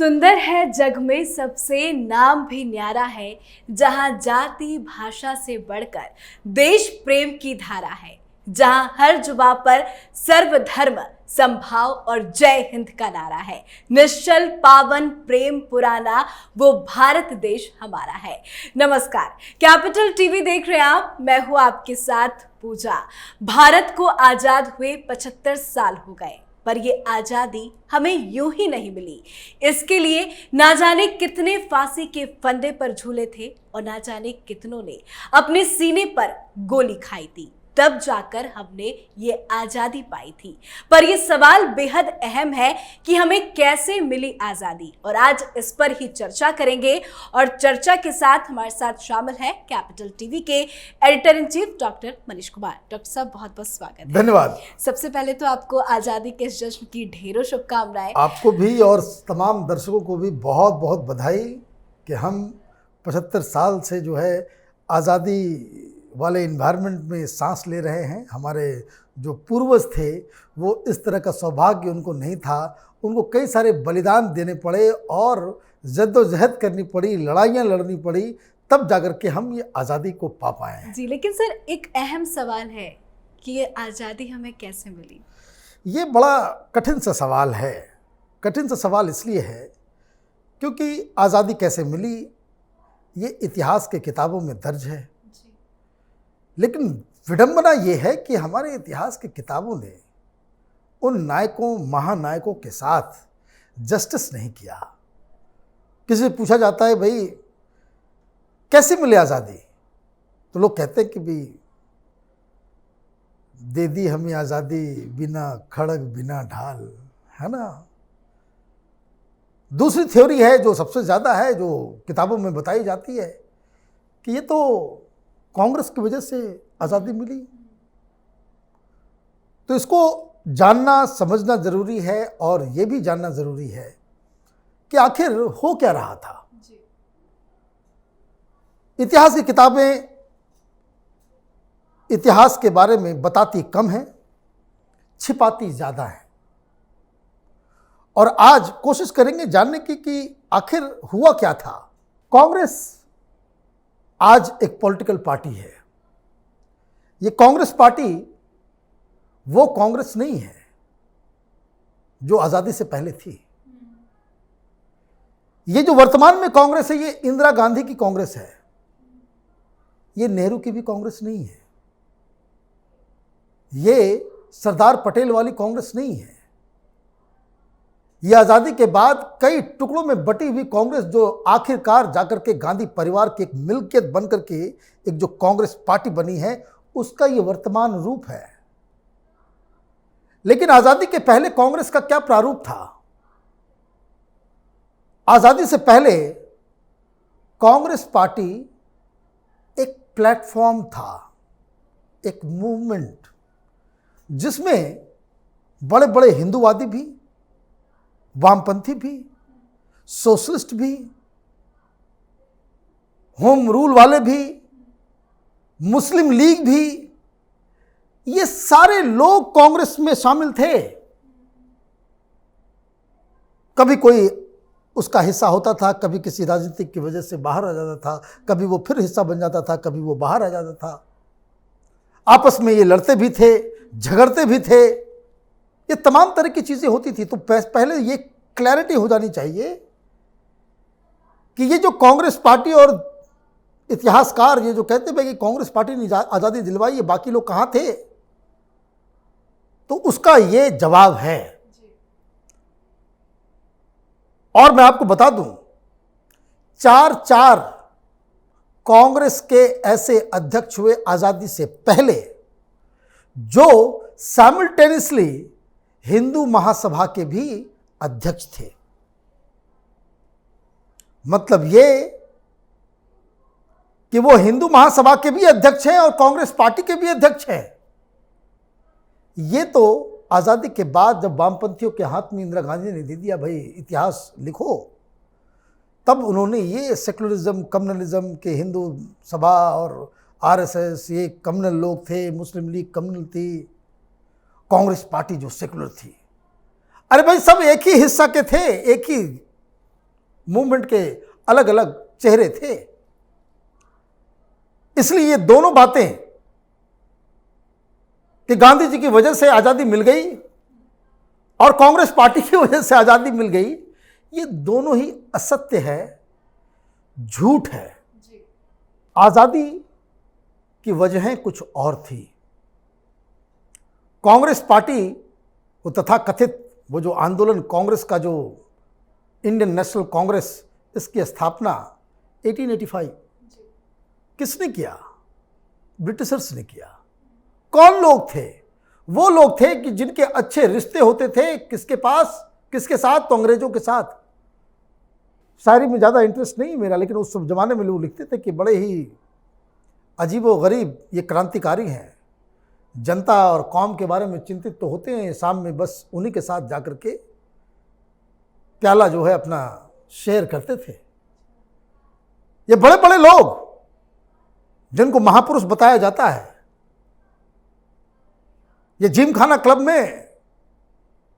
सुंदर है जग में सबसे नाम भी न्यारा है, जहां जाति भाषा से बढ़कर देश प्रेम की धारा है, जहां हर जुबा पर सर्वधर्म संभाव और जय हिंद का नारा है। निश्चल पावन प्रेम पुराना वो भारत देश हमारा है। नमस्कार, कैपिटल टीवी देख रहे हैं आप। मैं हूं आपके साथ पूजा। भारत को आजाद हुए 75 साल हो गए, पर ये आजादी हमें यूं ही नहीं मिली। इसके लिए ना जाने कितने फांसी के फंदे पर झूले थे और ना जाने कितनों ने अपने सीने पर गोली खाई थी, तब जाकर हमने ये आजादी पाई थी। पर ये सवाल बेहद अहम है कि हमें कैसे मिली आजादी, और आज इस पर ही चर्चा करेंगे। और चर्चा के साथ हमारे साथ शामिल है कैपिटल टीवी के editor in chief doctor Manish Kumar. Doctor साहब, बहुत बहुत स्वागत है। धन्यवाद। सबसे पहले तो आपको आजादी के इस जश्न की ढेरों शुभकामनाएं। आपको भी और तमाम दर्शकों को भी बहुत बहुत बधाई कि हम 75 साल से जो है आज़ादी वाले इन्वायरमेंट में सांस ले रहे हैं। हमारे जो पूर्वज थे वो इस तरह का सौभाग्य उनको नहीं था। उनको कई सारे बलिदान देने पड़े और जद्दोजहद करनी पड़ी, लड़ाइयाँ लड़नी पड़ी, तब जाकर के हम ये आज़ादी को पा पाए हैं। जी, लेकिन सर एक अहम सवाल है कि ये आज़ादी हमें कैसे मिली। ये बड़ा कठिन सा सवाल है। कठिन सा सवाल इसलिए है क्योंकि आज़ादी कैसे मिली ये इतिहास के किताबों में दर्ज है, लेकिन विडंबना ये है कि हमारे इतिहास की किताबों ने उन नायकों, महानायकों के साथ जस्टिस नहीं किया। किसी से पूछा जाता है, भाई कैसे मिले आज़ादी, तो लोग कहते हैं कि भाई दे दी हमें आज़ादी बिना खड़ग बिना ढाल, है ना। दूसरी थ्योरी है जो सबसे ज़्यादा है, जो किताबों में बताई जाती है कि ये तो कांग्रेस की वजह से आज़ादी मिली। तो इसको जानना समझना ज़रूरी है और ये भी जानना ज़रूरी है कि आखिर हो क्या रहा था। इतिहास की किताबें इतिहास के बारे में बताती कम हैं, छिपाती ज़्यादा हैं। और आज कोशिश करेंगे जानने की कि आखिर हुआ क्या था। कांग्रेस आज एक पॉलिटिकल पार्टी है। ये कांग्रेस पार्टी वो कांग्रेस नहीं है जो आज़ादी से पहले थी। ये जो वर्तमान में कांग्रेस है ये इंदिरा गांधी की कांग्रेस है, ये नेहरू की भी कांग्रेस नहीं है, ये सरदार पटेल वाली कांग्रेस नहीं है। ये आज़ादी के बाद कई टुकड़ों में बटी हुई कांग्रेस जो आखिरकार जाकर के गांधी परिवार की एक मिल्कियत बनकर के एक जो कांग्रेस पार्टी बनी है, उसका ये वर्तमान रूप है। लेकिन आज़ादी के पहले कांग्रेस का क्या प्रारूप था? आज़ादी से पहले कांग्रेस पार्टी एक प्लेटफॉर्म था, एक मूवमेंट, जिसमें बड़े बड़े हिंदूवादी भी, वामपंथी भी, सोशलिस्ट भी, होम रूल वाले भी, मुस्लिम लीग भी, ये सारे लोग कांग्रेस में शामिल थे। कभी कोई उसका हिस्सा होता था, कभी किसी राजनीतिक की वजह से बाहर आ जाता था, कभी वो फिर हिस्सा बन जाता था, कभी वो बाहर आ जाता था। आपस में ये लड़ते भी थे, झगड़ते भी थे, ये तमाम तरह की चीज़ें होती थी। तो पहले ये क्लैरिटी हो जानी चाहिए कि ये जो कांग्रेस पार्टी और इतिहासकार ये जो कहते हैं कि कांग्रेस पार्टी ने आज़ादी दिलवाई, ये बाकी लोग कहाँ थे, तो उसका ये जवाब है। और मैं आपको बता दूं, चार कांग्रेस के ऐसे अध्यक्ष हुए आज़ादी से पहले जो साइमल्टेनियसली हिंदू महासभा के भी अध्यक्ष थे। मतलब ये कि वो हिंदू महासभा के भी अध्यक्ष हैं और कांग्रेस पार्टी के भी अध्यक्ष हैं। ये तो आज़ादी के बाद जब वामपंथियों के हाथ में इंदिरा गांधी ने दे दिया, भाई इतिहास लिखो, तब उन्होंने ये सेकुलरिज्म, कम्युनलिज्म के हिंदू सभा और आरएसएस ये कम्युनल लोग थे, मुस्लिम लीग कम्युनल थी, कांग्रेस पार्टी जो सेकुलर थी, अरे भाई सब एक ही हिस्सा के थे, एक ही मूवमेंट के अलग अलग चेहरे थे। इसलिए ये दोनों बातें कि गांधी जी की वजह से आज़ादी मिल गई और कांग्रेस पार्टी की वजह से आज़ादी मिल गई, ये दोनों ही असत्य है, झूठ है। आज़ादी की वजहें कुछ और थी। कांग्रेस पार्टी वो तथाकथित वो जो आंदोलन कांग्रेस का, जो इंडियन नेशनल कांग्रेस, इसकी स्थापना 1885 किसने किया? ब्रिटिशर्स ने किया। कौन लोग थे? वो लोग थे कि जिनके अच्छे रिश्ते होते थे किसके पास, किसके साथ? तो अंग्रेजों के साथ। शायरी में ज़्यादा इंटरेस्ट नहीं मेरा, लेकिन उस ज़माने में लोग लिखते थे कि बड़े ही अजीबो गरीब ये क्रांतिकारी हैं, जनता और कौम के बारे में चिंतित तो होते हैं, शाम में बस उन्हीं के साथ जाकर के प्याला जो है अपना शेयर करते थे। ये बड़े बड़े लोग जिनको महापुरुष बताया जाता है, ये जिमखाना क्लब में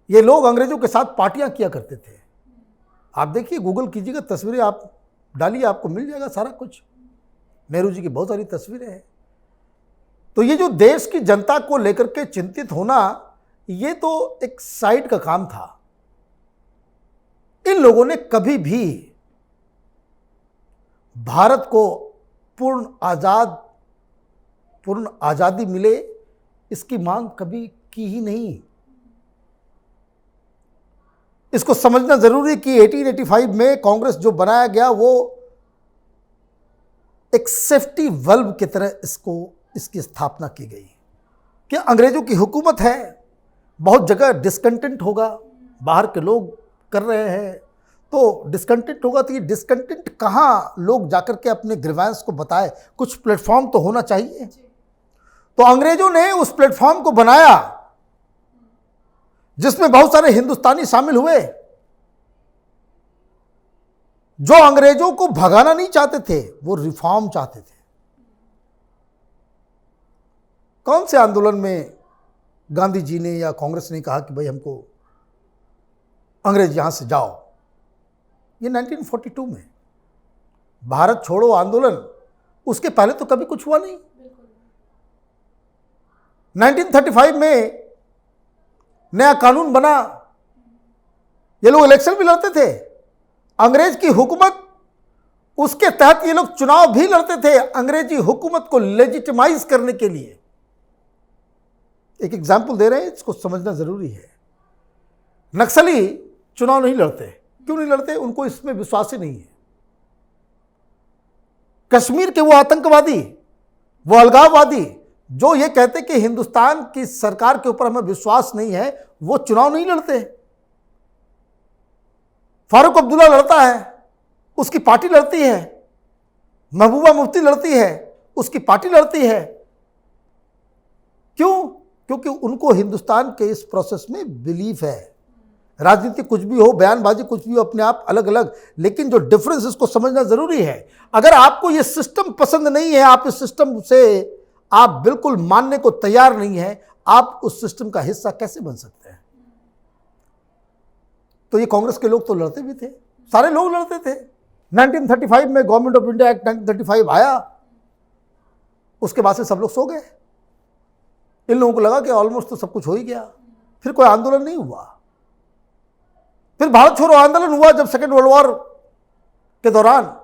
ये लोग अंग्रेजों के साथ पार्टियां किया करते थे। आप देखिए, गूगल कीजिएगा, तस्वीरें आप डालिए, आपको मिल जाएगा सारा कुछ। नेहरू जी की बहुत सारी तस्वीरें हैं। तो ये जो देश की जनता को लेकर के चिंतित होना, ये तो एक साइड का काम था। इन लोगों ने कभी भी भारत को पूर्ण आजादी मिले इसकी मांग कभी की ही नहीं। इसको समझना जरूरी कि 1885 में कांग्रेस जो बनाया गया वो एक सेफ्टी वल्व की तरह इसकी स्थापना की गई कि अंग्रेजों की हुकूमत है, बहुत जगह डिस्कंटेंट होगा, बाहर के लोग कर रहे हैं तो डिस्कंटेंट होगा, तो ये डिस्कंटेंट कहाँ लोग जाकर के अपने ग्रीवेंस को बताए, कुछ प्लेटफॉर्म तो होना चाहिए। तो अंग्रेजों ने उस प्लेटफॉर्म को बनाया जिसमें बहुत सारे हिंदुस्तानी शामिल हुए जो अंग्रेजों को भगाना नहीं चाहते थे, वो रिफॉर्म चाहते थे। कौन से आंदोलन में गांधी जी ने या कांग्रेस ने कहा कि भाई हमको अंग्रेज यहां से जाओ? ये 1942 में भारत छोड़ो आंदोलन, उसके पहले तो कभी कुछ हुआ नहीं। 1935 में नया कानून बना, ये लोग इलेक्शन भी लड़ते थे, अंग्रेज की हुकूमत उसके तहत ये लोग चुनाव भी लड़ते थे अंग्रेजी हुकूमत को लेजिटिमाइज करने के लिए। एक एग्जाम्पल दे रहे हैं, इसको समझना जरूरी है। नक्सली चुनाव नहीं लड़ते। क्यों नहीं लड़ते? उनको इसमें विश्वास ही नहीं है। कश्मीर के वो आतंकवादी, वो अलगाववादी जो ये कहते कि हिंदुस्तान की सरकार के ऊपर हमें विश्वास नहीं है, वो चुनाव नहीं लड़ते। फारूक अब्दुल्ला लड़ता है, उसकी पार्टी लड़ती है। महबूबा मुफ्ती लड़ती है, उसकी पार्टी लड़ती है। क्यों? क्योंकि उनको हिंदुस्तान के इस प्रोसेस में बिलीफ है। राजनीति कुछ भी हो, बयानबाजी कुछ भी हो, अपने आप अलग अलग, लेकिन जो डिफरेंस इसको समझना जरूरी है। अगर आपको ये सिस्टम पसंद नहीं है, आप इस सिस्टम से आप बिल्कुल मानने को तैयार नहीं है, आप उस सिस्टम का हिस्सा कैसे बन सकते हैं? तो ये कांग्रेस के लोग तो लड़ते भी थे, सारे लोग लड़ते थे। 1935 में गवर्नमेंट ऑफ इंडिया एक्ट 1935 आया, उसके बाद से सब लोग सो गए। इन लोगों को लगा कि ऑलमोस्ट तो सब कुछ हो ही गया, फिर कोई आंदोलन नहीं हुआ। फिर भारत छोड़ो आंदोलन हुआ जब सेकेंड वर्ल्ड वॉर के दौरान।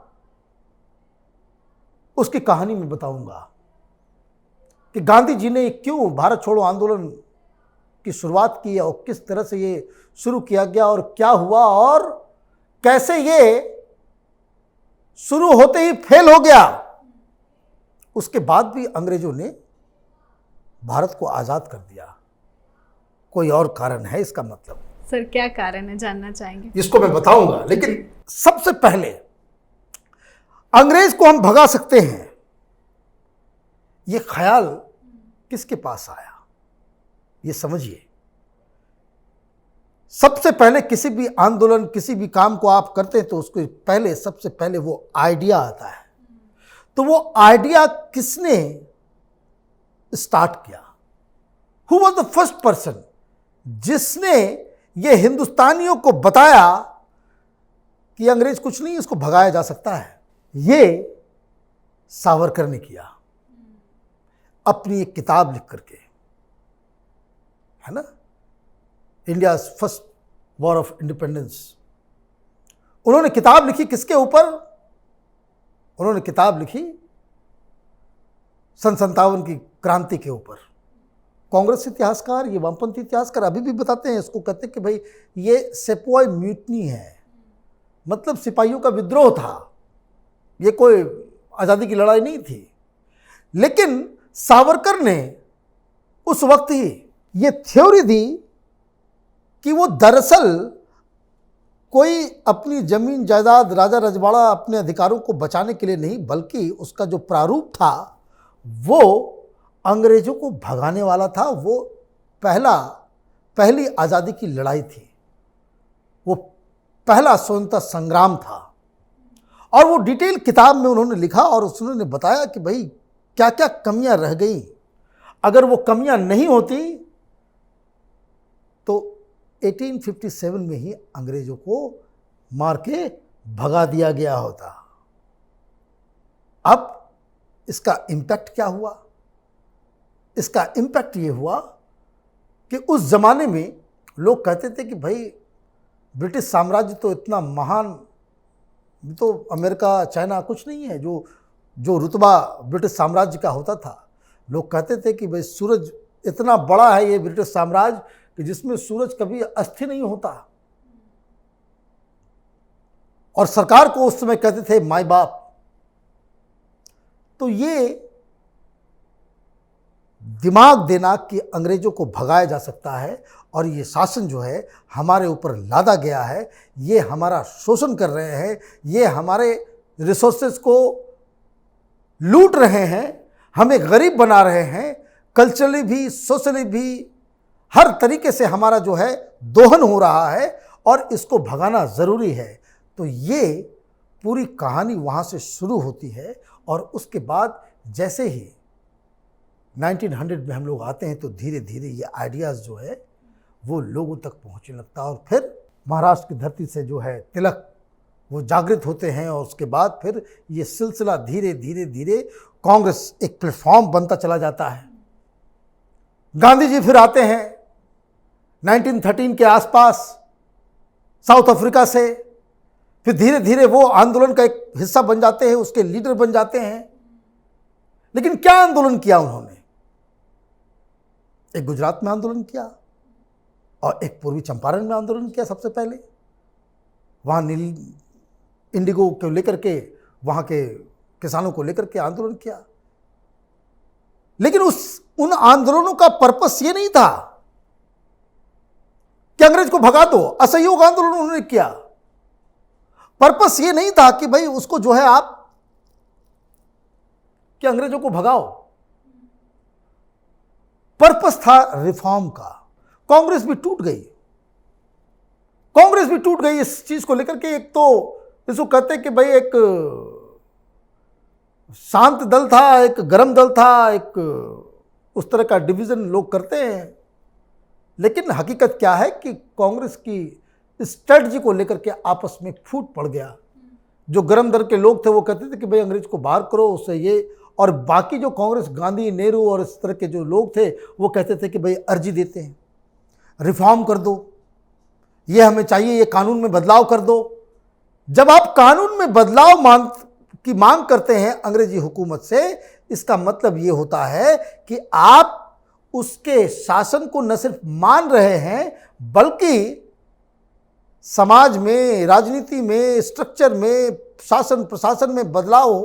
उसकी कहानी मैं बताऊंगा कि गांधी जी ने क्यों भारत छोड़ो आंदोलन की शुरुआत की और किस तरह से ये शुरू किया गया और क्या हुआ और कैसे ये शुरू होते ही फेल हो गया। उसके बाद भी अंग्रेजों ने भारत को आजाद कर दिया। कोई और कारण है इसका मतलब? सर क्या कारण है, जानना चाहेंगे? इसको मैं बताऊंगा, लेकिन सबसे पहले अंग्रेज को हम भगा सकते हैं, ये ख्याल किसके पास आया, ये समझिए। सबसे पहले किसी भी आंदोलन, किसी भी काम को आप करते हैं तो उसको पहले, सबसे पहले वो आइडिया आता है। तो वो आइडिया किसने स्टार्ट किया? Who was the first person जिसने ये हिंदुस्तानियों को बताया कि अंग्रेज कुछ नहीं, इसको भगाया जा सकता है। ये सावरकर ने किया अपनी एक किताब लिख करके, है ना, India first war of independence. उन्होंने किताब लिखी किसके ऊपर? उन्होंने किताब लिखी सन 57 की क्रांति के ऊपर। कांग्रेस इतिहासकार, ये वामपंथी इतिहासकार अभी भी बताते हैं इसको, कहते हैं कि भाई ये सेपॉय म्यूटनी है, मतलब सिपाहियों का विद्रोह था, ये कोई आज़ादी की लड़ाई नहीं थी। लेकिन सावरकर ने उस वक्त ही ये थ्योरी दी कि वो दरअसल कोई अपनी जमीन जायदाद, राजा रजवाड़ा, अपने अधिकारों को बचाने के लिए नहीं, बल्कि उसका जो प्रारूप था वो अंग्रेजों को भगाने वाला था। वो पहली आज़ादी की लड़ाई थी, वो पहला स्वतंत्रता संग्राम था। और वो डिटेल किताब में उन्होंने लिखा और उन्होंने बताया कि भाई क्या क्या कमियां रह गई। अगर वो कमियां नहीं होती तो 1857 में ही अंग्रेजों को मार के भगा दिया गया होता। अब इसका इम्पैक्ट क्या हुआ? इसका इम्पैक्ट ये हुआ कि उस जमाने में लोग कहते थे कि भाई ब्रिटिश साम्राज्य तो इतना महान, तो अमेरिका चाइना कुछ नहीं है जो रुतबा ब्रिटिश साम्राज्य का होता था। लोग कहते थे कि भाई सूरज इतना बड़ा है ये ब्रिटिश साम्राज्य कि जिसमें सूरज कभी अस्थिर नहीं होता। और सरकार को उस समय कहते थे माई बाप। तो ये दिमाग देना कि अंग्रेजों को भगाया जा सकता है और ये शासन जो है हमारे ऊपर लादा गया है, ये हमारा शोषण कर रहे हैं, ये हमारे रिसोर्सेज को लूट रहे हैं, हमें गरीब बना रहे हैं, कल्चरली भी सोशली भी हर तरीके से हमारा जो है दोहन हो रहा है और इसको भगाना ज़रूरी है। तो ये पूरी कहानी वहाँ से शुरू होती है और उसके बाद जैसे ही 1900 में हम लोग आते हैं तो धीरे धीरे ये आइडियाज़ जो है वो लोगों तक पहुँचने लगता है और फिर महाराष्ट्र की धरती से जो है तिलक वो जागृत होते हैं और उसके बाद फिर ये सिलसिला धीरे धीरे धीरे कांग्रेस एक प्लेटफॉर्म बनता चला जाता है। गांधी जी फिर आते हैं 1913 के आसपास साउथ अफ्रीका से, फिर धीरे धीरे वो आंदोलन का एक हिस्सा बन जाते हैं, उसके लीडर बन जाते हैं। लेकिन क्या आंदोलन किया उन्होंने? एक गुजरात में आंदोलन किया और एक पूर्वी चंपारण में आंदोलन किया। सबसे पहले वहाँ नील इंडिगो को लेकर के, वहाँ के किसानों को लेकर के आंदोलन किया। लेकिन उन आंदोलनों का पर्पस ये नहीं था कि अंग्रेज को भगा दो। असहयोग आंदोलन उन्होंने किया। पर्पस ये नहीं था कि भाई उसको जो है आप कि अंग्रेजों को भगाओ। पर्पस था रिफॉर्म का। कांग्रेस भी टूट गई। कांग्रेस भी टूट गई इस चीज को लेकर के। एक तो इसको कहते हैं कि भाई एक शांत दल था, एक गरम दल था, एक उस तरह का डिवीजन लोग करते हैं। लेकिन हकीकत क्या है कि कांग्रेस की स्ट्रेटजी को लेकर के आपस में फूट पड़ गया। जो गरम दल के लोग थे वो कहते थे कि भाई अंग्रेज को बाहर करो, उससे ये, और बाकी जो कांग्रेस, गांधी, नेहरू और इस तरह के जो लोग थे वो कहते थे कि भाई अर्जी देते हैं, रिफॉर्म कर दो, ये हमें चाहिए, ये कानून में बदलाव कर दो। जब आप कानून में बदलाव की मांग करते हैं अंग्रेजी हुकूमत से, इसका मतलब ये होता है कि आप उसके शासन को न सिर्फ मान रहे हैं बल्कि समाज में, राजनीति में, स्ट्रक्चर में, शासन प्रशासन में बदलाव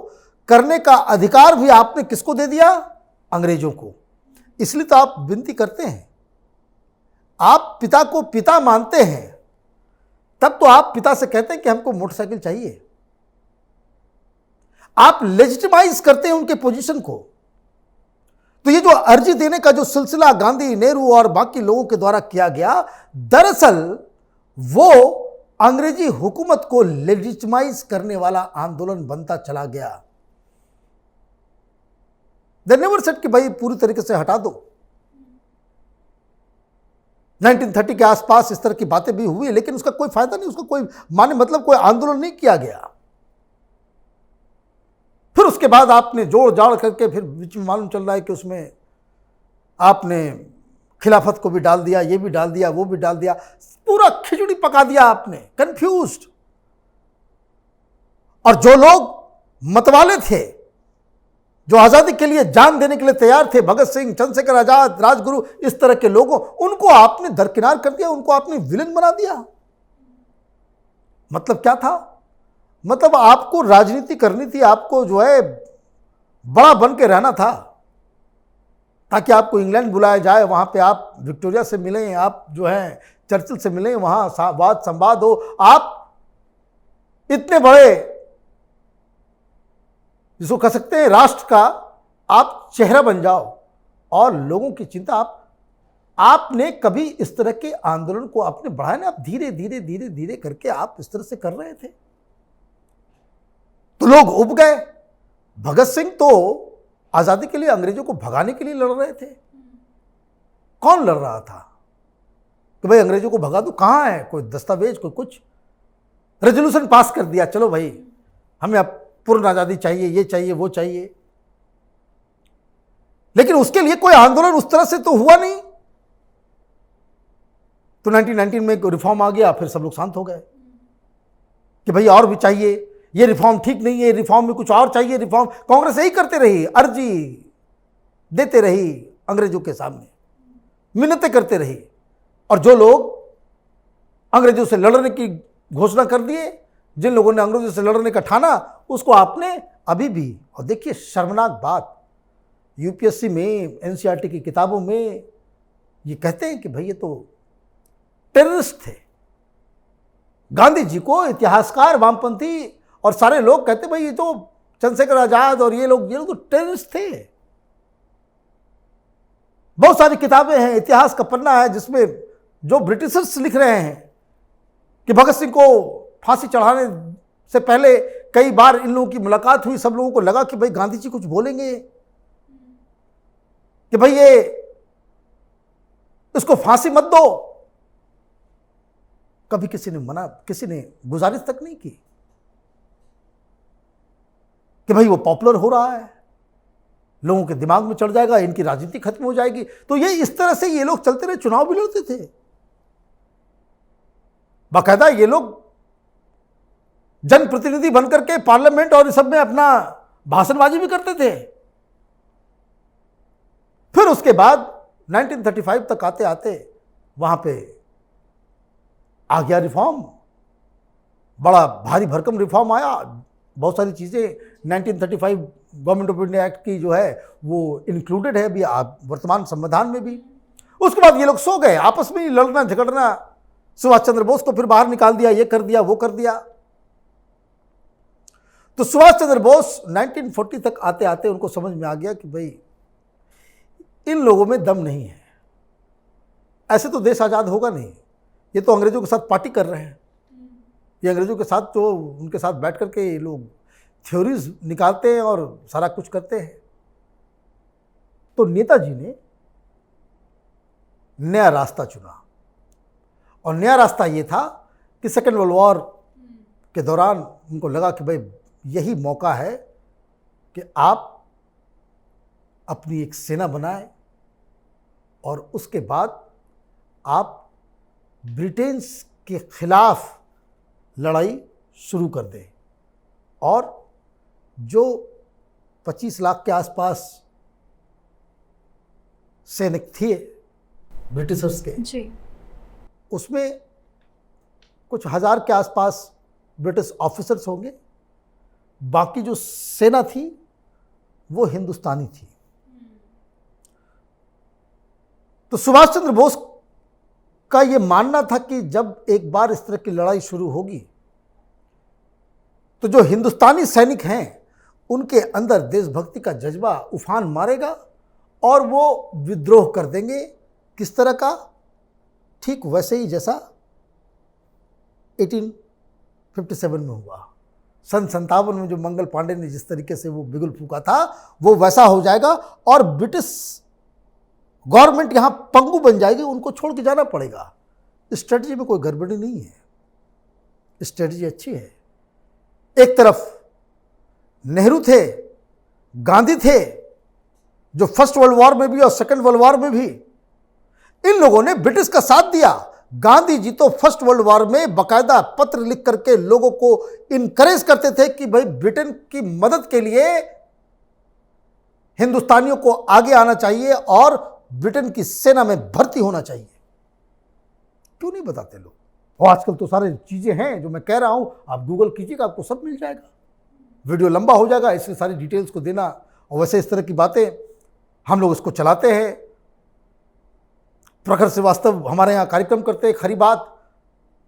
करने का अधिकार भी आपने किसको दे दिया? अंग्रेजों को। इसलिए तो आप विनती करते हैं, आप पिता को पिता मानते हैं, तब तो आप पिता से कहते हैं कि हमको मोटरसाइकिल चाहिए। आप लेजिटिमाइज करते हैं उनके पोजीशन को। तो ये जो अर्जी देने का जो सिलसिला गांधी, नेहरू और बाकी लोगों के द्वारा किया गया, दरअसल वो अंग्रेजी हुकूमत को लेजिटिमाइज करने वाला आंदोलन बनता चला गया। दे नेवर सेड कि भाई पूरी तरीके से हटा दो। 1930 के आसपास इस तरह की बातें भी हुई, लेकिन उसका कोई फायदा नहीं, उसका कोई माने मतलब कोई आंदोलन नहीं किया गया। फिर उसके बाद आपने जोड़ जाड़ करके फिर बीच में मालूम चल रहा है कि उसमें आपने खिलाफत को भी डाल दिया, ये भी डाल दिया, वो भी डाल दिया, पूरा खिचड़ी पका दिया आपने, कंफ्यूज्ड। और जो लोग मतवाले थे, जो आजादी के लिए जान देने के लिए तैयार थे, भगत सिंह, चंद्रशेखर आजाद, राजगुरु, इस तरह के लोगों, उनको आपने दरकिनार कर दिया, उनको आपने विलेन बना दिया। मतलब क्या था? मतलब आपको राजनीति करनी थी, आपको जो है बड़ा बन के रहना था, ताकि आपको इंग्लैंड बुलाया जाए, वहां पे आप विक्टोरिया से मिलें, आप जो है चर्चिल से मिलें, वहां वाद संवाद हो, आप इतने बड़े जिसको कह सकते हैं राष्ट्र का आप चेहरा बन जाओ और लोगों की चिंता आपने कभी इस तरह के आंदोलन को आपने बढ़ाया ना, आप धीरे धीरे धीरे धीरे करके आप इस तरह से कर रहे थे, तो लोग उब गए। भगत सिंह तो आजादी के लिए अंग्रेजों को भगाने के लिए लड़ रहे थे। कौन लड़ रहा था कि भाई अंग्रेजों को भगा दो? कहां है कोई दस्तावेज, कोई कुछ? रेजोल्यूशन पास कर दिया, चलो भाई हमें अब पूर्ण आजादी चाहिए, ये चाहिए, वो चाहिए। लेकिन उसके लिए कोई आंदोलन उस तरह से तो हुआ नहीं। तो 1919 में एक रिफॉर्म आ गया, फिर सब लोग शांत हो गए कि भाई और भी चाहिए, ये रिफॉर्म ठीक नहीं है, रिफॉर्म में कुछ और चाहिए, रिफॉर्म। कांग्रेस यही करते रही, अर्जी देते रही अंग्रेजों के सामने, मिन्नतें करते रही। और जो लोग अंग्रेजों से लड़ने की घोषणा कर दिए, जिन लोगों ने अंग्रेजों से लड़ने का ठाना, उसको आपने अभी भी, और देखिए शर्मनाक बात, यूपीएससी में, एनसीईआरटी की किताबों में ये कहते हैं कि भाई ये तो टेररिस्ट थे। गांधी जी को इतिहासकार, वामपंथी और सारे लोग कहते भाई ये तो चंद्रशेखर आजाद और ये लोग तो टेररिस्ट थे। बहुत सारी किताबें हैं, इतिहास का पन्ना है जिसमें जो ब्रिटिशर्स लिख रहे हैं कि भगत सिंह को फांसी चढ़ाने से पहले कई बार इन लोगों की मुलाकात हुई, सब लोगों को लगा कि भाई गांधी जी कुछ बोलेंगे कि भाई ये इसको फांसी मत दो। कभी किसी ने मना, किसी ने गुजारिश तक नहीं की कि भाई वो पॉपुलर हो रहा है, लोगों के दिमाग में चढ़ जाएगा, इनकी राजनीति खत्म हो जाएगी। तो ये इस तरह से ये लोग चलते रहे, चुनाव भी लड़ते थे, बाकायदा ये लोग जनप्रतिनिधि बनकर के पार्लियामेंट और इस सब में अपना भाषणबाजी भी करते थे। फिर उसके बाद 1935 तक आते आते वहां पे आ गया रिफॉर्म, बड़ा भारी भरकम रिफॉर्म आया। बहुत सारी चीज़ें 1935 गवर्नमेंट ऑफ इंडिया एक्ट की जो है वो इंक्लूडेड है अभी वर्तमान संविधान में भी। उसके बाद ये लोग सो गए, आपस में ही लड़ना झगड़ना, सुभाष चंद्र बोस को फिर बाहर निकाल दिया, ये कर दिया, वो कर दिया। तो सुभाष चंद्र बोस 1940 तक आते आते उनको समझ में आ गया कि भाई इन लोगों में दम नहीं है, ऐसे तो देश आज़ाद होगा नहीं, ये तो अंग्रेजों के साथ पार्टी कर रहे हैं, ये अंग्रेजों के साथ तो उनके साथ बैठ करके ये लोग थ्योरीज निकालते हैं और सारा कुछ करते हैं। तो नेताजी ने नया रास्ता चुना, और नया रास्ता ये था कि सेकेंड वर्ल्ड वॉर के दौरान उनको लगा कि भाई यही मौका है कि आप अपनी एक सेना बनाएं और उसके बाद आप ब्रिटेन के खिलाफ लड़ाई शुरू कर दें। और जो 25 लाख के आसपास सैनिक थे ब्रिटिशर्स के जी, उसमें कुछ हजार के आसपास ब्रिटिश ऑफिसर्स होंगे, बाकी जो सेना थी वो हिंदुस्तानी थी। तो सुभाष चंद्र बोस का ये मानना था कि जब एक बार इस तरह की लड़ाई शुरू होगी तो जो हिंदुस्तानी सैनिक हैं उनके अंदर देशभक्ति का जज्बा उफान मारेगा और वो विद्रोह कर देंगे। किस तरह का? ठीक वैसे ही जैसा 1857 में हुआ। सन 57 में जो मंगल पांडे ने जिस तरीके से वो बिगुल फूका था वो वैसा हो जाएगा और ब्रिटिश गवर्नमेंट यहाँ पंगु बन जाएगी, उनको छोड़ के जाना पड़ेगा। स्ट्रेटजी में कोई गड़बड़ी नहीं है, स्ट्रेटजी अच्छी है। एक तरफ नेहरू थे, गांधी थे, जो फर्स्ट वर्ल्ड वॉर में भी और सेकेंड वर्ल्ड वॉर में भी इन लोगों ने ब्रिटिश का साथ दिया। गांधी जी तो फर्स्ट वर्ल्ड वॉर में बाकायदा पत्र लिख करके लोगों को इनकरेज करते थे कि भाई ब्रिटेन की मदद के लिए हिंदुस्तानियों को आगे आना चाहिए और ब्रिटेन की सेना में भर्ती होना चाहिए। क्यों नहीं बताते लोग? और आजकल तो सारी चीजें हैं जो मैं कह रहा हूं, आप गूगल कीजिएगा, आपको सब मिल जाएगा। वीडियो लंबा हो जाएगा इसलिए सारी डिटेल्स को देना, और वैसे इस तरह की बातें हम लोग इसको चलाते हैं। प्रखर श्रीवास्तव हमारे यहाँ कार्यक्रम करते हैं, खरी बात,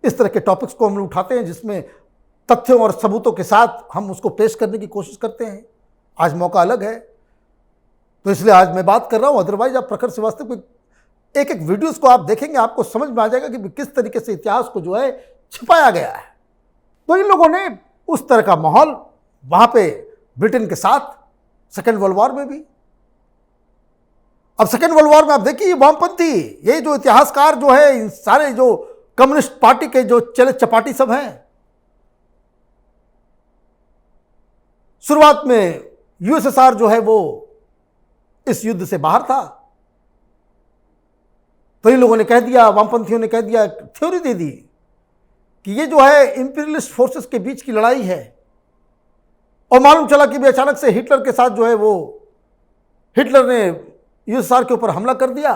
इस तरह के टॉपिक्स को हम लोग उठाते हैं जिसमें तथ्यों और सबूतों के साथ हम उसको पेश करने की कोशिश करते हैं। आज मौका अलग है तो इसलिए आज मैं बात कर रहा हूँ। अदरवाइज आप प्रखर श्रीवास्तव के एक एक वीडियोस को आप देखेंगे, आपको समझ में आ जाएगा कि किस तरीके से इतिहास को जो है छिपाया गया है। तो इन लोगों ने उस तरह का माहौल वहां पे ब्रिटेन के साथ सेकेंड वर्ल्ड वॉर में भी। अब सेकेंड वर्ल्ड वॉर में आप देखिए वामपंथी, ये जो इतिहासकार जो है, इन सारे जो कम्युनिस्ट पार्टी के जो चले चपाटी सब हैं, शुरुआत में यूएसएसआर जो है वो इस युद्ध से बाहर था। तो इन लोगों ने कह दिया, वामपंथियों ने कह दिया, थ्योरी दे दी कि ये जो है इंपीरियलिस्ट फोर्सेस के बीच की लड़ाई है। और मालूम चला कि भी अचानक से हिटलर के साथ जो है वो हिटलर ने यूएसएसआर के ऊपर हमला कर दिया।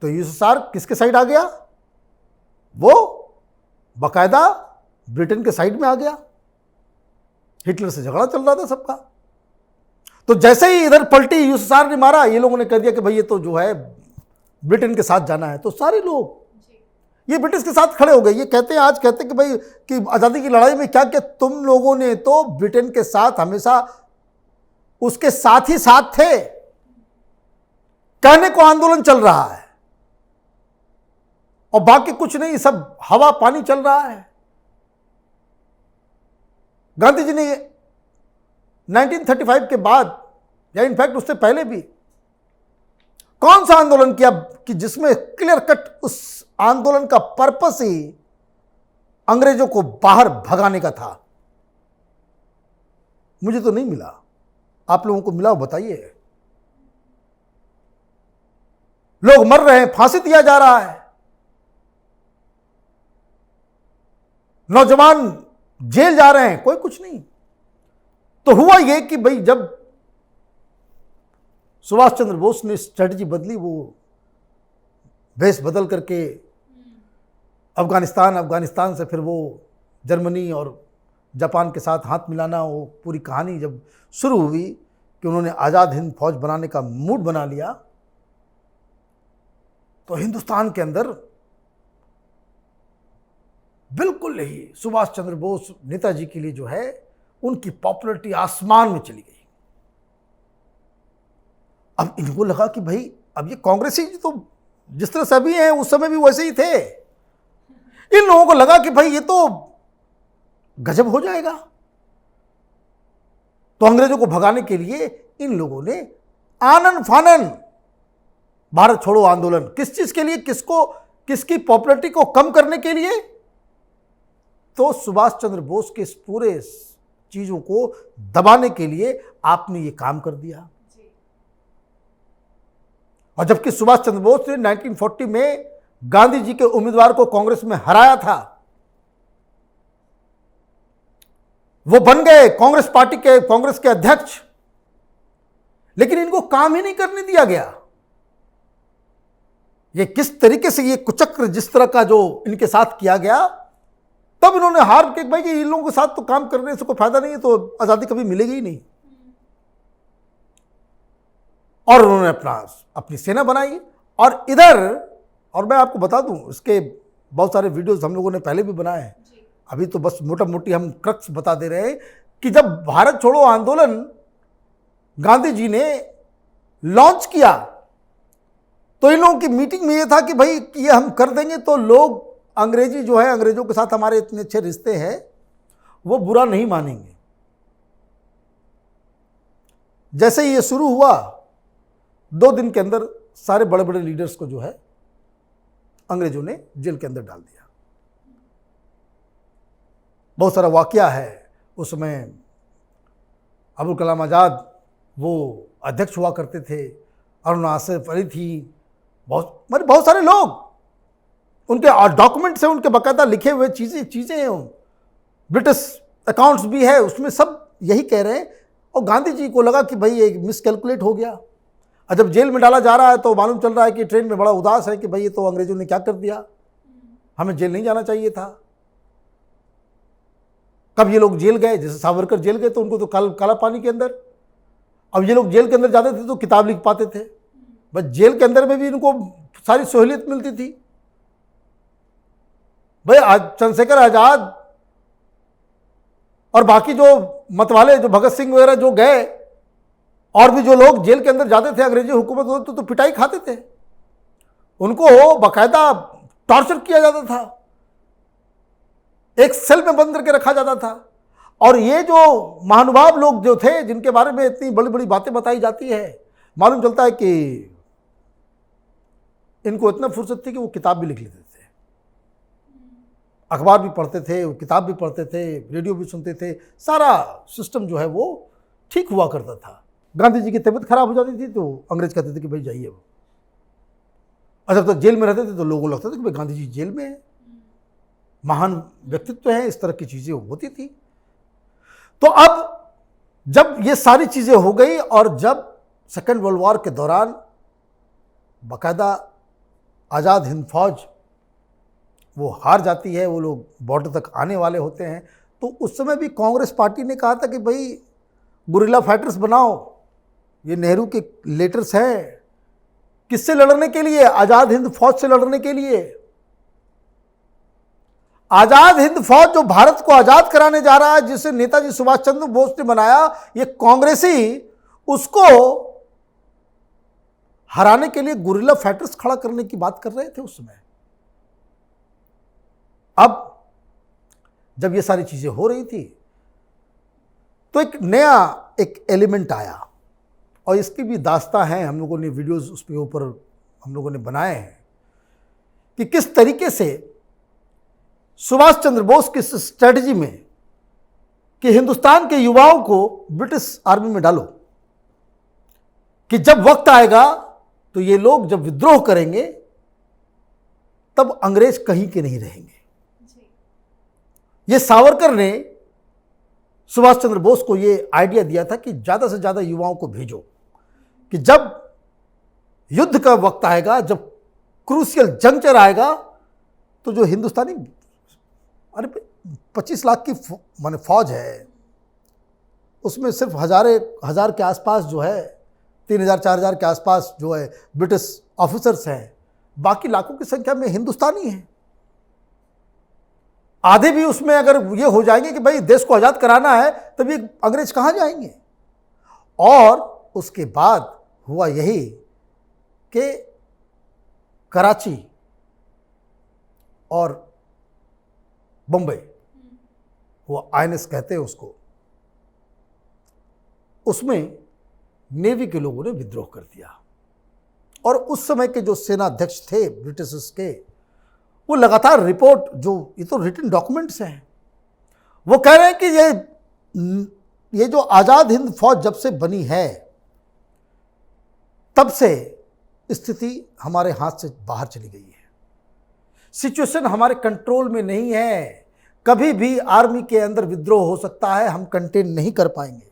तो यूएसएसआर किसके साइड आ गया? वो बाकायदा ब्रिटेन के साइड में आ गया। हिटलर से झगड़ा चल रहा था सबका। तो जैसे ही इधर पलटी यूएसएसआर ने मारा, ये लोगों ने कह दिया कि भाई ये तो जो है ब्रिटेन के साथ जाना है। तो सारे लोग ये ब्रिटिश के साथ खड़े हो गए। ये कहते हैं, आज कहते हैं कि भाई कि आज़ादी की लड़ाई में क्या क्या तुम लोगों ने तो ब्रिटेन के साथ हमेशा उसके साथ ही साथ थे। कहने को आंदोलन चल रहा है और बाकी कुछ नहीं, सब हवा पानी चल रहा है। गांधी जी ने 1935 के बाद या इनफैक्ट उससे पहले भी कौन सा आंदोलन किया कि जिसमें क्लियर कट उस आंदोलन का पर्पस ही अंग्रेजों को बाहर भगाने का था? मुझे तो नहीं मिला। आप लोगों को मिला हो बताइए। लोग मर रहे हैं, फांसी दिया जा रहा है, नौजवान जेल जा रहे हैं, कोई कुछ नहीं। तो हुआ यह कि भाई जब सुभाष चंद्र बोस ने स्ट्रेटजी बदली, वो भेष बदल करके अफगानिस्तान से फिर वो जर्मनी और जापान के साथ हाथ मिलाना, वो पूरी कहानी जब शुरू हुई कि उन्होंने आज़ाद हिंद फौज बनाने का मूड बना लिया, तो हिंदुस्तान के अंदर बिल्कुल ही सुभाष चंद्र बोस नेताजी के लिए जो है उनकी पॉपुलैरिटी आसमान में चली गई। अब इनको लगा कि भाई अब ये कांग्रेसी तो जिस तरह से अभी हैं उस समय भी वैसे ही थे। इन लोगों को लगा कि भाई ये तो गजब हो जाएगा। तो अंग्रेजों को भगाने के लिए इन लोगों ने आनन फानन भारत छोड़ो आंदोलन, किस चीज के लिए, किसको, किसकी पॉपुलैरिटी को कम करने के लिए? तो सुभाष चंद्र बोस के इस पूरे चीजों को दबाने के लिए आपने ये काम कर दिया। और जबकि सुभाष चंद्र बोस ने 1940 में गांधी जी के उम्मीदवार को कांग्रेस में हराया था, वो बन गए कांग्रेस के अध्यक्ष, लेकिन इनको काम ही नहीं करने दिया गया। ये किस तरीके से ये कुचक्र जिस तरह का जो इनके साथ किया गया, तब इन्होंने हार के भाई कि इन लोगों के साथ तो काम करने से कोई फायदा नहीं है, तो आजादी कभी मिलेगी ही नहीं। और उन्होंने अपनी सेना बनाई। और इधर, और मैं आपको बता दूं, इसके बहुत सारे वीडियोस हम लोगों ने पहले भी बनाए हैं, अभी तो बस मोटा मोटी हम क्रक्स बता दे रहे हैं कि जब भारत छोड़ो आंदोलन गांधी जी ने लॉन्च किया, तो इन लोगों की मीटिंग में ये था कि भाई ये हम कर देंगे तो लोग अंग्रेजी जो है, अंग्रेजों के साथ हमारे इतने अच्छे रिश्ते हैं, वो बुरा नहीं मानेंगे। जैसे ही ये शुरू हुआ 2 दिन के अंदर सारे बड़े बड़े लीडर्स को जो है अंग्रेजों ने जेल के अंदर डाल दिया। बहुत सारा वाकया है। उस समय अबुल कलाम आज़ाद वो अध्यक्ष हुआ करते थे, अरुण आसिफ अली थी, बहुत सारे लोग, उनके डॉक्यूमेंट्स हैं, उनके बाकायदा लिखे हुए चीज़ें हैं, ब्रिटिश अकाउंट्स भी है, उसमें सब यही कह रहे हैं। और गांधी जी को लगा कि भाई ये मिसकैलकुलेट हो गया। और जब जेल में डाला जा रहा है तो मालूम चल रहा है कि ट्रेन में बड़ा उदास है कि भाई ये तो अंग्रेजों ने क्या कर दिया, हमें जेल नहीं जाना चाहिए था। कब ये लोग जेल गए, जैसे सावरकर जेल गए तो उनको तो काला पानी के अंदर, अब ये लोग जेल के अंदर जाते थे तो किताब लिख पाते थे, बस जेल के अंदर में भी इनको सारी सहूलियत मिलती थी। भाई आज चंद्रशेखर आजाद और बाकी जो मतवाले, जो भगत सिंह वगैरह जो गए, और भी जो लोग जेल के अंदर जाते थे अंग्रेजी हुकूमत तो पिटाई खाते थे, उनको बाकायदा टॉर्चर किया जाता था, एक सेल में बंद करके रखा जाता था। और ये जो महानुभाव लोग जो थे जिनके बारे में इतनी बड़ी बड़ी बातें बताई जाती है, मालूम चलता है कि इनको इतना फुर्सत थी कि वो किताब भी लिख लेते थे, अखबार भी पढ़ते थे, वो किताब भी पढ़ते थे, रेडियो भी सुनते थे, सारा सिस्टम जो है वो ठीक हुआ करता था। गांधी जी की तबीयत खराब हो जाती थी तो अंग्रेज कहते थे कि भाई जाइए वो। और जब तक जेल में रहते थे तो लोगों को लगता था कि भाई गांधी जी जेल में है, महान व्यक्तित्व है, इस तरह की चीज़ें होती थी। तो अब जब ये सारी चीज़ें हो गई और जब सेकेंड वर्ल्ड वॉर के दौरान बाकायदा आज़ाद हिंद फौज वो हार जाती है, वो लोग बॉर्डर तक आने वाले होते हैं, तो उस समय भी कांग्रेस पार्टी ने कहा था कि भाई गुरिल्ला फाइटर्स बनाओ। ये नेहरू के लेटर्स हैं, किससे लड़ने के लिए? आज़ाद हिंद फौज से लड़ने के लिए। आज़ाद हिंद फौज जो भारत को आज़ाद कराने जा रहा है, जिसे नेताजी सुभाष चंद्र बोस ने बनाया, ये कांग्रेसी उसको हराने के लिए गुरिल्ला फाइटर्स खड़ा करने की बात कर रहे थे उस समय। अब जब ये सारी चीज़ें हो रही थी तो एक नया एक एलिमेंट आया, और इसकी भी दास्तां है, हम लोगों ने वीडियोस उसके ऊपर हम लोगों ने बनाए हैं कि किस तरीके से सुभाष चंद्र बोस की स्ट्रेटजी में कि हिंदुस्तान के युवाओं को ब्रिटिश आर्मी में डालो, कि जब वक्त आएगा तो ये लोग जब विद्रोह करेंगे तब अंग्रेज कहीं के नहीं रहेंगे। ये सावरकर ने सुभाष चंद्र बोस को ये आइडिया दिया था कि ज़्यादा से ज़्यादा युवाओं को भेजो, कि जब युद्ध का वक्त आएगा, जब क्रूशियल जंक्चर आएगा, तो जो हिंदुस्तानी 25 लाख की माने फौज है, उसमें सिर्फ हजार के आसपास जो है, 3000-4000 के आसपास जो है ब्रिटिश ऑफिसर्स हैं, बाकी लाखों की संख्या में हिंदुस्तानी हैं। आधे भी उसमें अगर ये हो जाएंगे कि भाई देश को आज़ाद कराना है, तब ये अंग्रेज कहाँ जाएंगे। और उसके बाद हुआ यही कि कराची और बम्बई, वो आईएनएस कहते हैं उसको, उसमें नेवी के लोगों ने विद्रोह कर दिया। और उस समय के जो सेना अध्यक्ष थे ब्रिटिश के, वो लगातार रिपोर्ट, जो ये तो रिटन डॉक्यूमेंट्स हैं, वो कह रहे हैं कि ये जो आज़ाद हिंद फौज जब से बनी है तब से स्थिति हमारे हाथ से बाहर चली गई है, सिचुएशन हमारे कंट्रोल में नहीं है, कभी भी आर्मी के अंदर विद्रोह हो सकता है, हम कंटेन नहीं कर पाएंगे।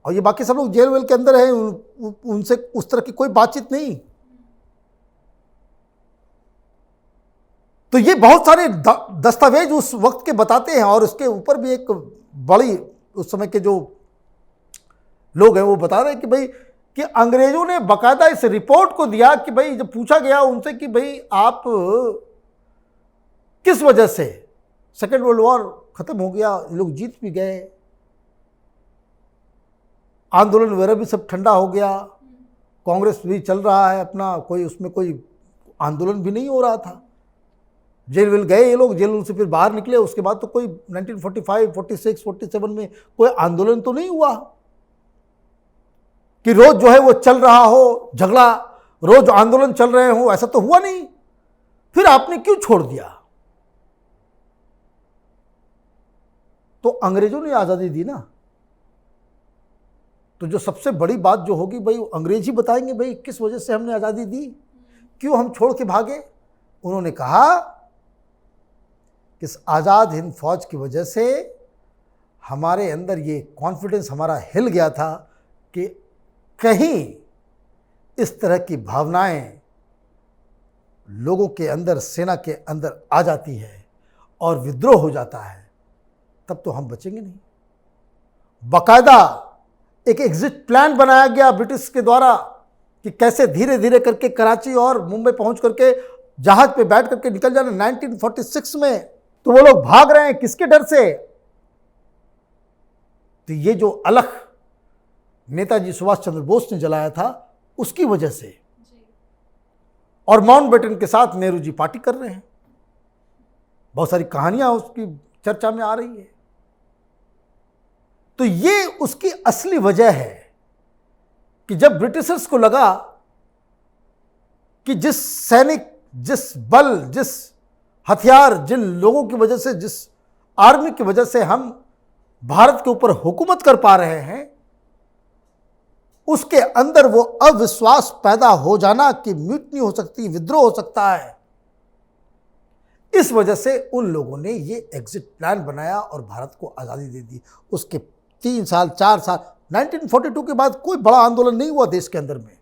और ये बाकी सब लोग जेल वेल के अंदर हैं, उनसे उस तरह की कोई बातचीत नहीं। तो ये बहुत सारे दस्तावेज उस वक्त के बताते हैं, और उसके ऊपर भी एक बड़ी उस समय के जो लोग हैं वो बता रहे हैं कि भाई कि अंग्रेजों ने बाकायदा इस रिपोर्ट को दिया कि भाई जब पूछा गया उनसे कि भाई आप किस वजह से, सेकेंड वर्ल्ड वॉर खत्म हो गया, ये लोग जीत भी गए, आंदोलन वगैरह भी सब ठंडा हो गया, कांग्रेस भी चल रहा है अपना, कोई उसमें कोई आंदोलन भी नहीं हो रहा था, जेल वेल गए ये लोग, जेल से फिर बाहर निकले, उसके बाद तो कोई 1945, 46, 47 में कोई आंदोलन तो नहीं हुआ कि रोज जो है वो चल रहा हो झगड़ा, रोज आंदोलन चल रहे हो, ऐसा तो हुआ नहीं। फिर आपने क्यों छोड़ दिया? तो अंग्रेजों ने आज़ादी दी ना, तो जो सबसे बड़ी बात जो होगी भाई अंग्रेज ही बताएंगे भाई किस वजह से हमने आज़ादी दी, क्यों हम छोड़ के भागे। उन्होंने कहा कि इस आज़ाद हिंद फौज की वजह से हमारे अंदर ये कॉन्फिडेंस हमारा हिल गया था कि कहीं इस तरह की भावनाएं लोगों के अंदर, सेना के अंदर आ जाती है और विद्रोह हो जाता है, तब तो हम बचेंगे नहीं। बाकायदा एक एग्जिट प्लान बनाया गया ब्रिटिश के द्वारा कि कैसे धीरे धीरे करके कराची और मुंबई पहुंच करके जहाज पे बैठ करके निकल जाना। 1946 में तो वो लोग भाग रहे हैं किसके डर से? तो ये जो अलख नेताजी सुभाष चंद्र बोस ने जलाया था उसकी वजह से, और माउंटबेटन के साथ नेहरू जी पार्टी कर रहे हैं। बहुत सारी कहानियां उसकी चर्चा में आ रही है। तो ये उसकी असली वजह है कि जब ब्रिटिशर्स को लगा कि जिस सैनिक, जिस बल, जिस हथियार, जिन लोगों की वजह से, जिस आर्मी की वजह से हम भारत के ऊपर हुकूमत कर पा रहे हैं, उसके अंदर वो अविश्वास पैदा हो जाना कि म्यूटनी हो सकती, विद्रोह हो सकता है। इस वजह से उन लोगों ने ये एग्जिट प्लान बनाया और भारत को आज़ादी दे दी। उसके 3 साल 4 साल 1942 के बाद कोई बड़ा आंदोलन नहीं हुआ देश के अंदर में,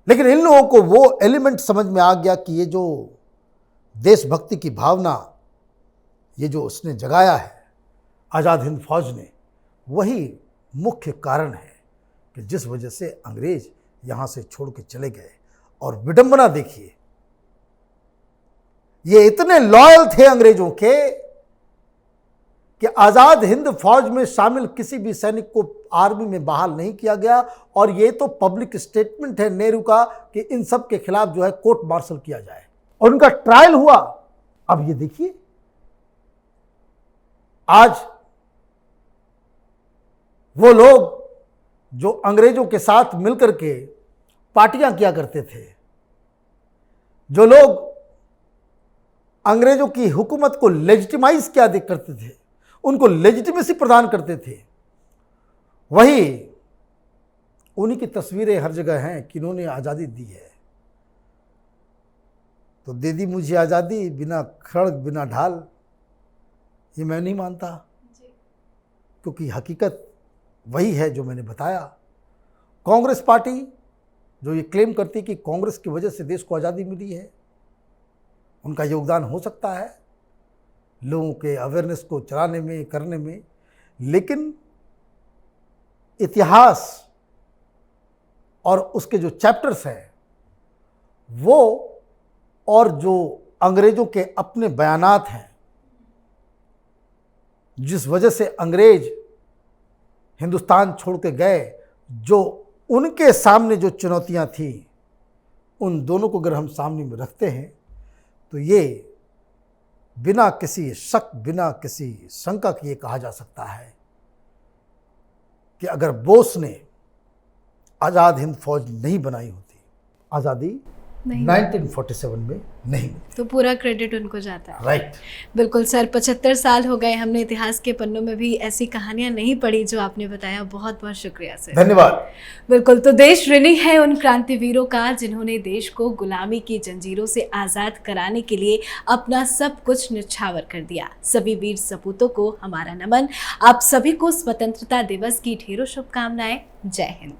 लेकिन इन लोगों को वो एलिमेंट समझ में आ गया कि ये जो देशभक्ति की भावना, ये जो उसने जगाया है आज़ाद हिंद फौज ने, वही मुख्य कारण है कि जिस वजह से अंग्रेज यहाँ से छोड़ के चले गए। और विडंबना देखिए, ये इतने लॉयल थे अंग्रेजों के कि आज़ाद हिंद फौज में शामिल किसी भी सैनिक को आर्मी में बहाल नहीं किया गया। और ये तो पब्लिक स्टेटमेंट है नेहरू का कि इन सब के खिलाफ जो है कोर्ट मार्शल किया जाए, और उनका ट्रायल हुआ। अब ये देखिए, आज वो लोग जो अंग्रेजों के साथ मिलकर के पार्टियां किया करते थे, जो लोग अंग्रेजों की हुकूमत को लेजिटिमाइज किया करते थे, उनको लेजिटिमेसी प्रदान करते थे, वही उन्हीं की तस्वीरें हर जगह हैं कि इन्होंने आज़ादी दी है। तो दे दी मुझे आज़ादी बिना खड़ग बिना ढाल, ये मैं नहीं मानता, क्योंकि हकीकत वही है जो मैंने बताया। कांग्रेस पार्टी जो ये क्लेम करती कि कांग्रेस की वजह से देश को आज़ादी मिली है, उनका योगदान हो सकता है लोगों के अवेयरनेस को चलाने में, करने में, लेकिन इतिहास और उसके जो चैप्टर्स हैं वो, और जो अंग्रेज़ों के अपने बयानात हैं, जिस वजह से अंग्रेज हिंदुस्तान छोड़ के गए, जो उनके सामने जो चुनौतियां थी, उन दोनों को अगर हम सामने में रखते हैं तो ये बिना किसी शक, बिना किसी शंका के ये कहा जा सकता है कि अगर बोस ने आज़ाद हिंद फौज नहीं बनाई होती, आज़ादी 1947 में नहीं, तो पूरा क्रेडिट उनको जाता है। राइट। बिल्कुल सर, 75 साल हो गए, हमने इतिहास के पन्नों में भी ऐसी कहानियां नहीं पढ़ी जो आपने बताया। बहुत बहुत शुक्रिया सर। धन्यवाद। बिल्कुल, तो देश ऋणी है उन क्रांतिवीरों का जिन्होंने देश को गुलामी की जंजीरों से आज़ाद कराने के लिए अपना सब कुछ न्यौछावर कर दिया। सभी वीर सपूतों को हमारा नमन। आप सभी को स्वतंत्रता दिवस की ढेरों शुभकामनाएं। जय हिंद।